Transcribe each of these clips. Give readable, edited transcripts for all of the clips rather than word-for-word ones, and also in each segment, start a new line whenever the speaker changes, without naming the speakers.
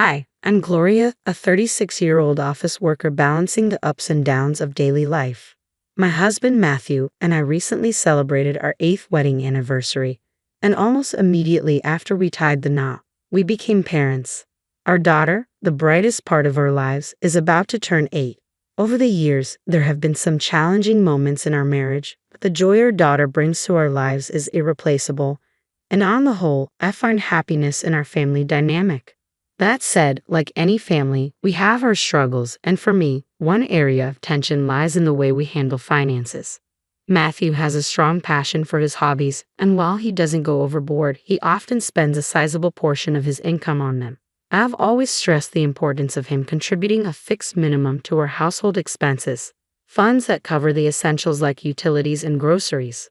Hi, I'm Gloria, a 36-year-old office worker balancing the ups and downs of daily life. My husband Matthew and I recently celebrated our 8th wedding anniversary, and almost immediately after we tied the knot, we became parents. Our daughter, the brightest part of our lives, is about to turn 8. Over the years, there have been some challenging moments in our marriage, but the joy our daughter brings to our lives is irreplaceable, and on the whole, I find happiness in our family dynamic. That said, like any family, we have our struggles, and for me, one area of tension lies in the way we handle finances. Matthew has a strong passion for his hobbies, and while he doesn't go overboard, he often spends a sizable portion of his income on them. I've always stressed the importance of him contributing a fixed minimum to our household expenses, funds that cover the essentials like utilities and groceries.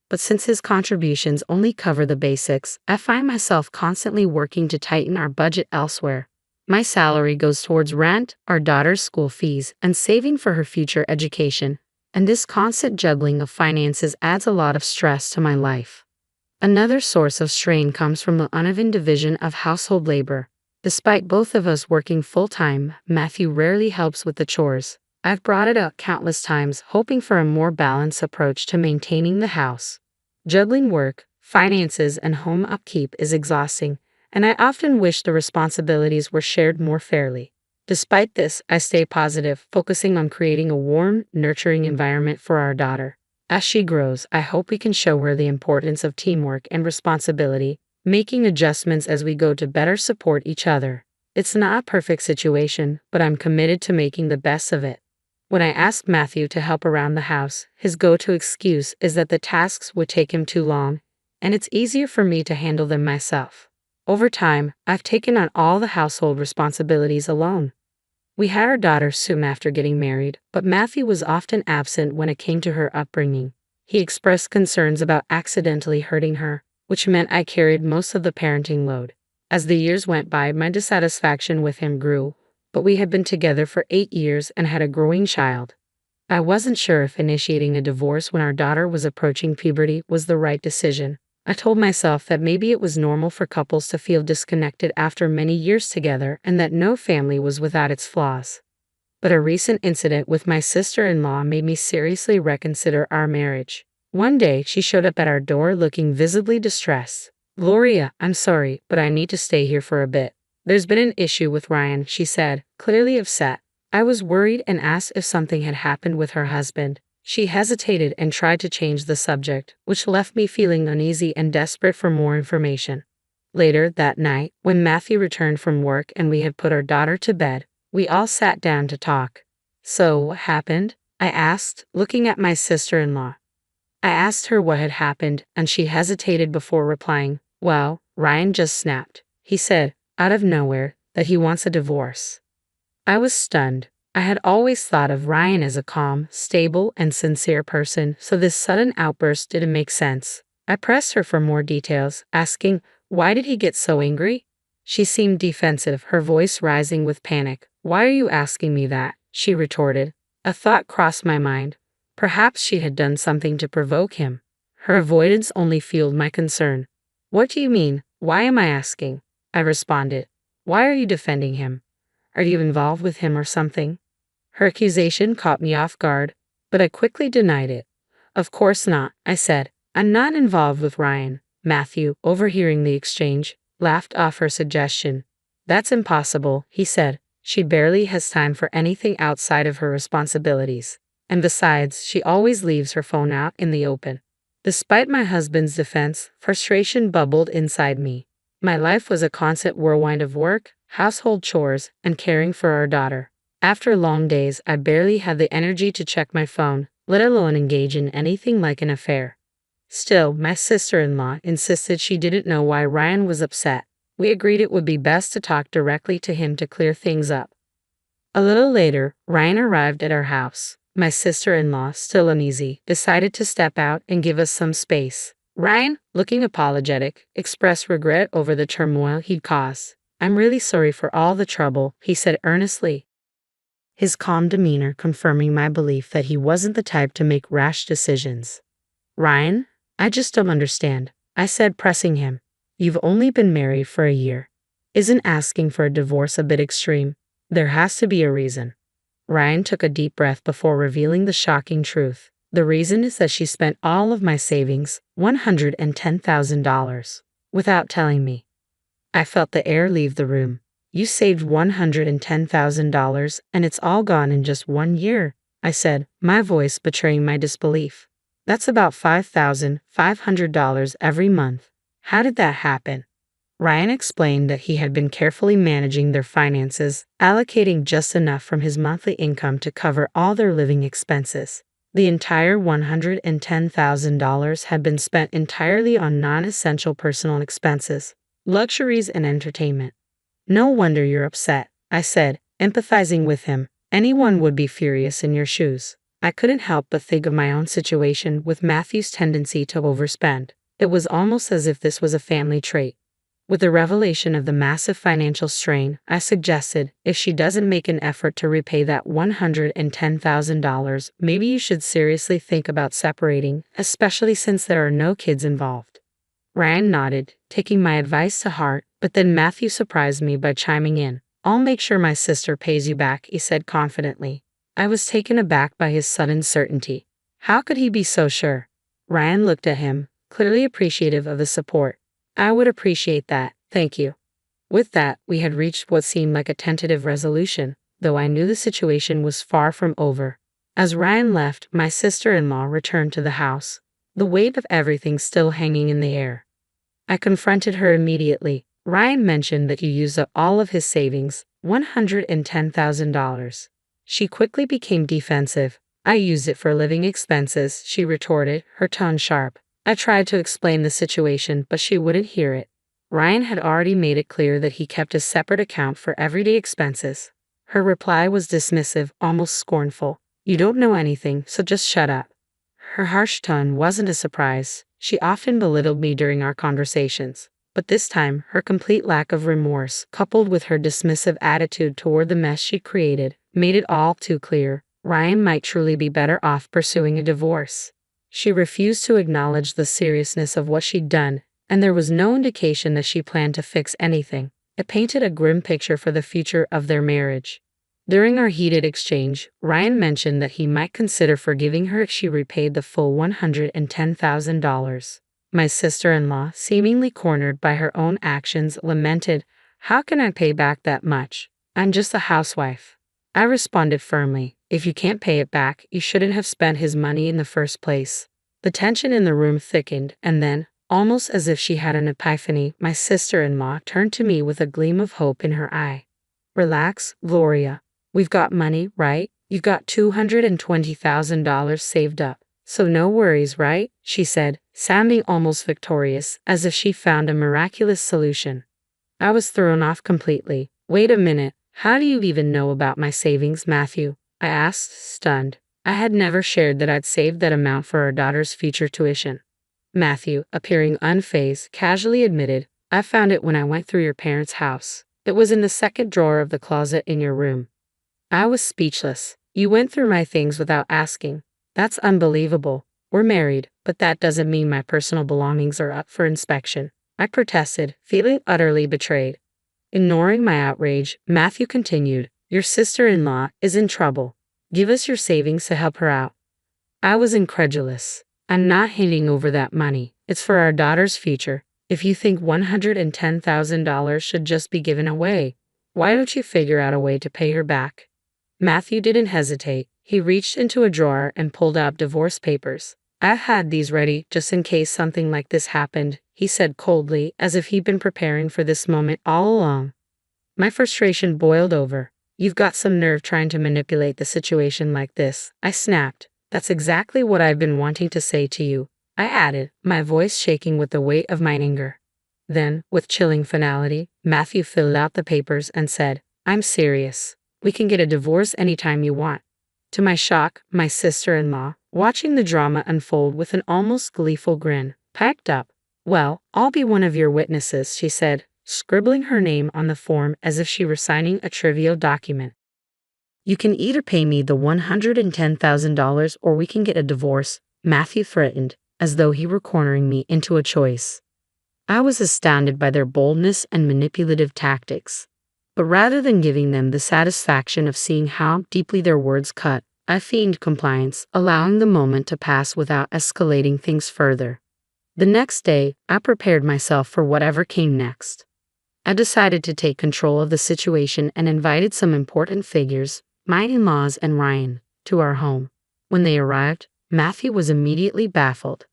But since his contributions only cover the basics, I find myself constantly working to tighten our budget elsewhere. My salary goes towards rent, our daughter's school fees, and saving for her future education, and this constant juggling of finances adds a lot of stress to my life. Another source of strain comes from the uneven division of household labor. Despite both of us working full-time, Matthew rarely helps with the chores. I've brought it up countless times, hoping for a more balanced approach to maintaining the house. Juggling work, finances, and home upkeep is exhausting, and I often wish the responsibilities were shared more fairly. Despite this, I stay positive, focusing on creating a warm, nurturing environment for our daughter. As she grows, I hope we can show her the importance of teamwork and responsibility, making adjustments as we go to better support each other. It's not a perfect situation, but I'm committed to making the best of it. When I asked Matthew to help around the house, his go-to excuse is that the tasks would take him too long, and it's easier for me to handle them myself. Over time, I've taken on all the household responsibilities alone. We had our daughter soon after getting married, but Matthew was often absent when it came to her upbringing. He expressed concerns about accidentally hurting her, which meant I carried most of the parenting load. As the years went by, my dissatisfaction with him grew, but we had been together for 8 years and had a growing child. I wasn't sure if initiating a divorce when our daughter was approaching puberty was the right decision. I told myself that maybe it was normal for couples to feel disconnected after many years together and that no family was without its flaws. But a recent incident with my sister-in-law made me seriously reconsider our marriage. One day, she showed up at our door looking visibly distressed. "Gloria, I'm sorry, but I need to stay here for a bit. There's been an issue with Ryan," she said, clearly upset. I was worried and asked if something had happened with her husband. She hesitated and tried to change the subject, which left me feeling uneasy and desperate for more information. Later that night, when Matthew returned from work and we had put our daughter to bed, we all sat down to talk. "So, what happened?" I asked, looking at my sister-in-law. I asked her what had happened, and she hesitated before replying. "Well, Ryan just snapped. He said, out of nowhere, that he wants a divorce." I was stunned. I had always thought of Ryan as a calm, stable, and sincere person, so this sudden outburst didn't make sense. I pressed her for more details, asking, "Why did he get so angry?" She seemed defensive, her voice rising with panic. "Why are you asking me that?" she retorted. A thought crossed my mind. Perhaps she had done something to provoke him. Her avoidance only fueled my concern. "What do you mean? Why am I asking?" I responded. "Why are you defending him? Are you involved with him or something?" Her accusation caught me off guard, but I quickly denied it. "Of course not," I said. "I'm not involved with Ryan." Matthew, overhearing the exchange, laughed off her suggestion. "That's impossible," he said. "She barely has time for anything outside of her responsibilities. And besides, she always leaves her phone out in the open." Despite my husband's defense, frustration bubbled inside me. My life was a constant whirlwind of work, household chores, and caring for our daughter. After long days, I barely had the energy to check my phone, let alone engage in anything like an affair. Still, my sister-in-law insisted she didn't know why Ryan was upset. We agreed it would be best to talk directly to him to clear things up. A little later, Ryan arrived at our house. My sister-in-law, still uneasy, decided to step out and give us some space. Ryan, looking apologetic, expressed regret over the turmoil he'd caused. "I'm really sorry for all the trouble," he said earnestly, his calm demeanor confirming my belief that he wasn't the type to make rash decisions. "Ryan, I just don't understand," I said, pressing him. "You've only been married for a year. Isn't asking for a divorce a bit extreme? There has to be a reason. Ryan took a deep breath before revealing the shocking truth. The reason is that she spent all of my savings, $110,000, without telling me. I felt the air leave the room. You saved $110,000 and it's all gone in just 1 year, I said, my voice betraying my disbelief. That's about $5,500 every month. How did that happen? Ryan explained that he had been carefully managing their finances, allocating just enough from his monthly income to cover all their living expenses. The entire $110,000 had been spent entirely on non-essential personal expenses, luxuries, and entertainment. No wonder you're upset, I said, empathizing with him. Anyone would be furious in your shoes. I couldn't help but think of my own situation with Matthew's tendency to overspend. It was almost as if this was a family trait. With the revelation of the massive financial strain, I suggested, if she doesn't make an effort to repay that $110,000, maybe you should seriously think about separating, especially since there are no kids involved. Ryan nodded, taking my advice to heart, but then Matthew surprised me by chiming in. I'll make sure my sister pays you back, he said confidently. I was taken aback by his sudden certainty. How could he be so sure? Ryan looked at him, clearly appreciative of the support. I would appreciate that, thank you. With that, we had reached what seemed like a tentative resolution, though I knew the situation was far from over. As Ryan left, my sister-in-law returned to the house, the weight of everything still hanging in the air. I confronted her immediately. Ryan mentioned that he used up all of his savings, $110,000. She quickly became defensive. I used it for living expenses, she retorted, her tone sharp. I tried to explain the situation, but she wouldn't hear it. Ryan had already made it clear that he kept a separate account for everyday expenses. Her reply was dismissive, almost scornful. You don't know anything, so just shut up. Her harsh tone wasn't a surprise. She often belittled me during our conversations. But this time, her complete lack of remorse, coupled with her dismissive attitude toward the mess she created, made it all too clear. Ryan might truly be better off pursuing a divorce. She refused to acknowledge the seriousness of what she'd done, and there was no indication that she planned to fix anything. It painted a grim picture for the future of their marriage. During our heated exchange, Ryan mentioned that he might consider forgiving her if she repaid the full $110,000. My sister-in-law, seemingly cornered by her own actions, lamented, "How can I pay back that much? I'm just a housewife." I responded firmly, if you can't pay it back, you shouldn't have spent his money in the first place. The tension in the room thickened, and then, almost as if she had an epiphany, my sister-in-law turned to me with a gleam of hope in her eye. Relax, Gloria. We've got money, right? You've got $220,000 saved up. So no worries, right? She said, sounding almost victorious, as if she found a miraculous solution. I was thrown off completely. Wait a minute. How do you even know about my savings, Matthew? I asked, stunned. I had never shared that I'd saved that amount for our daughter's future tuition. Matthew, appearing unfazed, casually admitted, I found it when I went through your parents' house. It was in the second drawer of the closet in your room. I was speechless. You went through my things without asking. That's unbelievable. We're married, but that doesn't mean my personal belongings are up for inspection. I protested, feeling utterly betrayed. Ignoring my outrage, Matthew continued, your sister-in-law is in trouble. Give us your savings to help her out. I was incredulous. I'm not handing over that money. It's for our daughter's future. If you think $110,000 should just be given away, why don't you figure out a way to pay her back? Matthew didn't hesitate. He reached into a drawer and pulled out divorce papers. I've had these ready just in case something like this happened, he said coldly, as if he'd been preparing for this moment all along. My frustration boiled over. You've got some nerve trying to manipulate the situation like this, I snapped. That's exactly what I've been wanting to say to you, I added, my voice shaking with the weight of my anger. Then, with chilling finality, Matthew filled out the papers and said, I'm serious. We can get a divorce anytime you want. To my shock, my sister-in-law, watching the drama unfold with an almost gleeful grin, piped up. Well, I'll be one of your witnesses, she said, scribbling her name on the form as if she were signing a trivial document. You can either pay me the $110,000 or we can get a divorce, Matthew threatened, as though he were cornering me into a choice. I was astounded by their boldness and manipulative tactics. But rather than giving them the satisfaction of seeing how deeply their words cut, I feigned compliance, allowing the moment to pass without escalating things further. The next day, I prepared myself for whatever came next. I decided to take control of the situation and invited some important figures, my in-laws and Ryan, to our home. When they arrived, Matthew was immediately baffled.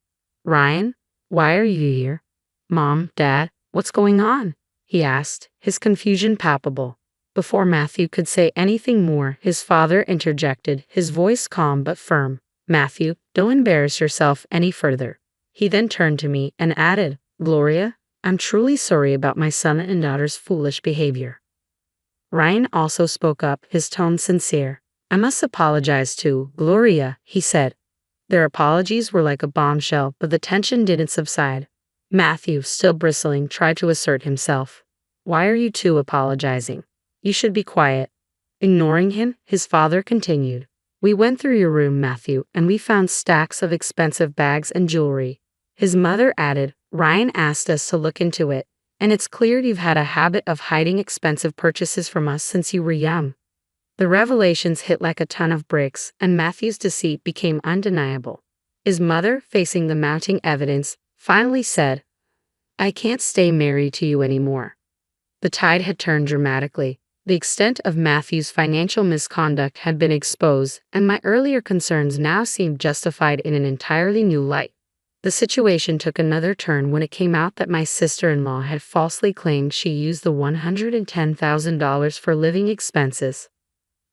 "Ryan, why are you here?" "Mom, Dad, what's going on?" he asked, his confusion palpable. Before Matthew could say anything more, his father interjected, his voice calm but firm. "Matthew, don't embarrass yourself any further." He then turned to me and added, "Gloria, I'm truly sorry about my son and daughter's foolish behavior." Ryan also spoke up, his tone sincere. "I must apologize to Gloria," he said. Their apologies were like a bombshell, but the tension didn't subside. Matthew, still bristling, tried to assert himself. "Why are you two apologizing? You should be quiet." Ignoring him, his father continued. "We went through your room, Matthew, and we found stacks of expensive bags and jewelry." His mother added, "Ryan asked us to look into it, and it's clear you've had a habit of hiding expensive purchases from us since you were young." The revelations hit like a ton of bricks, and Matthew's deceit became undeniable. His mother, facing the mounting evidence, finally said, "I can't stay married to you anymore." The tide had turned dramatically. The extent of Matthew's financial misconduct had been exposed, and my earlier concerns now seemed justified in an entirely new light. The situation took another turn when it came out that my sister-in-law had falsely claimed she used the $110,000 for living expenses.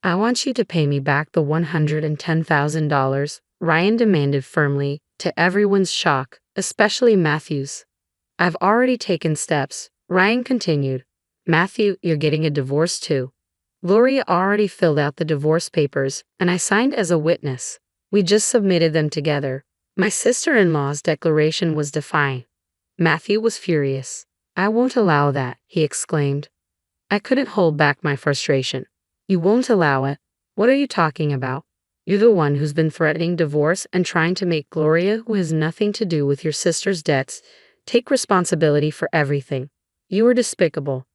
"I want you to pay me back the $110,000, Ryan demanded firmly, to everyone's shock, especially Matthew's. "I've already taken steps," Ryan continued. "Matthew, you're getting a divorce too. Gloria already filled out the divorce papers, and I signed as a witness. We just submitted them together." My sister-in-law's declaration was defiant. Matthew was furious. "I won't allow that," he exclaimed. I couldn't hold back my frustration. "You won't allow it? What are you talking about? You're the one who's been threatening divorce and trying to make Gloria, who has nothing to do with your sister's debts, take responsibility for everything. You are despicable.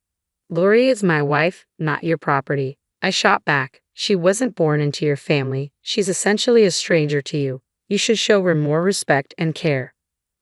Gloria is my wife, not your property." I shot back. "She wasn't born into your family. She's essentially a stranger to you. You should show her more respect and care."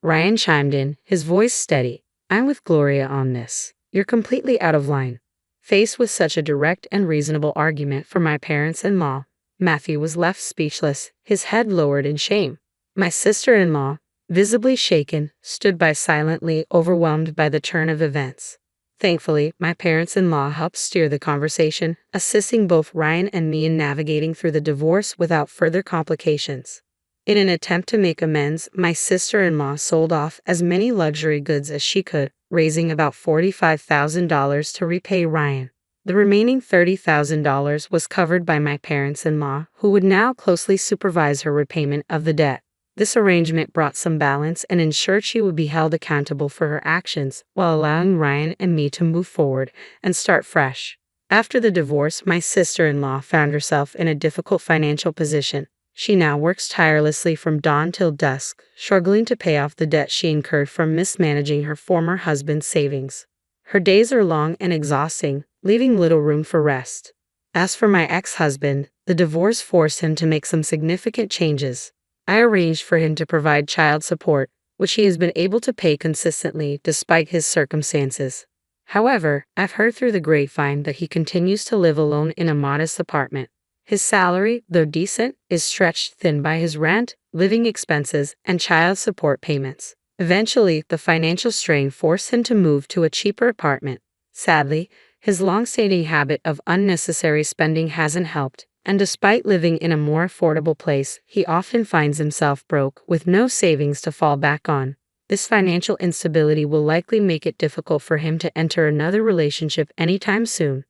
Ryan chimed in, his voice steady. "I'm with Gloria on this. You're completely out of line." Faced with such a direct and reasonable argument from my parents-in-law, Matthew was left speechless, his head lowered in shame. My sister-in-law, visibly shaken, stood by silently, overwhelmed by the turn of events. Thankfully, my parents-in-law helped steer the conversation, assisting both Ryan and me in navigating through the divorce without further complications. In an attempt to make amends, my sister-in-law sold off as many luxury goods as she could, raising about $45,000 to repay Ryan. The remaining $30,000 was covered by my parents-in-law, who would now closely supervise her repayment of the debt. This arrangement brought some balance and ensured she would be held accountable for her actions, while allowing Ryan and me to move forward and start fresh. After the divorce, my sister-in-law found herself in a difficult financial position. She now works tirelessly from dawn till dusk, struggling to pay off the debt she incurred from mismanaging her former husband's savings. Her days are long and exhausting, leaving little room for rest. As for my ex-husband, the divorce forced him to make some significant changes. I arranged for him to provide child support, which he has been able to pay consistently despite his circumstances. However, I've heard through the grapevine that he continues to live alone in a modest apartment. His salary, though decent, is stretched thin by his rent, living expenses, and child support payments. Eventually, the financial strain forced him to move to a cheaper apartment. Sadly, his long-standing habit of unnecessary spending hasn't helped, and despite living in a more affordable place, he often finds himself broke, with no savings to fall back on. This financial instability will likely make it difficult for him to enter another relationship anytime soon.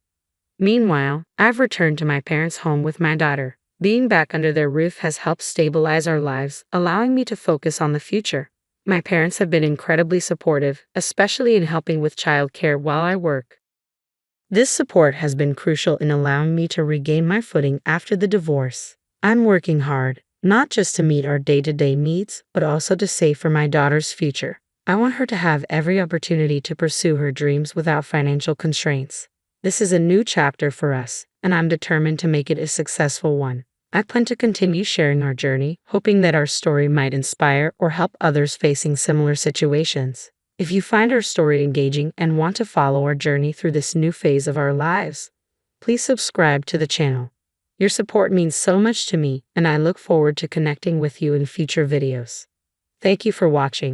Meanwhile, I've returned to my parents' home with my daughter. Being back under their roof has helped stabilize our lives, allowing me to focus on the future. My parents have been incredibly supportive, especially in helping with childcare while I work. This support has been crucial in allowing me to regain my footing after the divorce. I'm working hard, not just to meet our day-to-day needs, but also to save for my daughter's future. I want her to have every opportunity to pursue her dreams without financial constraints. This is a new chapter for us, and I'm determined to make it a successful one. I plan to continue sharing our journey, hoping that our story might inspire or help others facing similar situations. If you find our story engaging and want to follow our journey through this new phase of our lives, please subscribe to the channel. Your support means so much to me, and I look forward to connecting with you in future videos. Thank you for watching.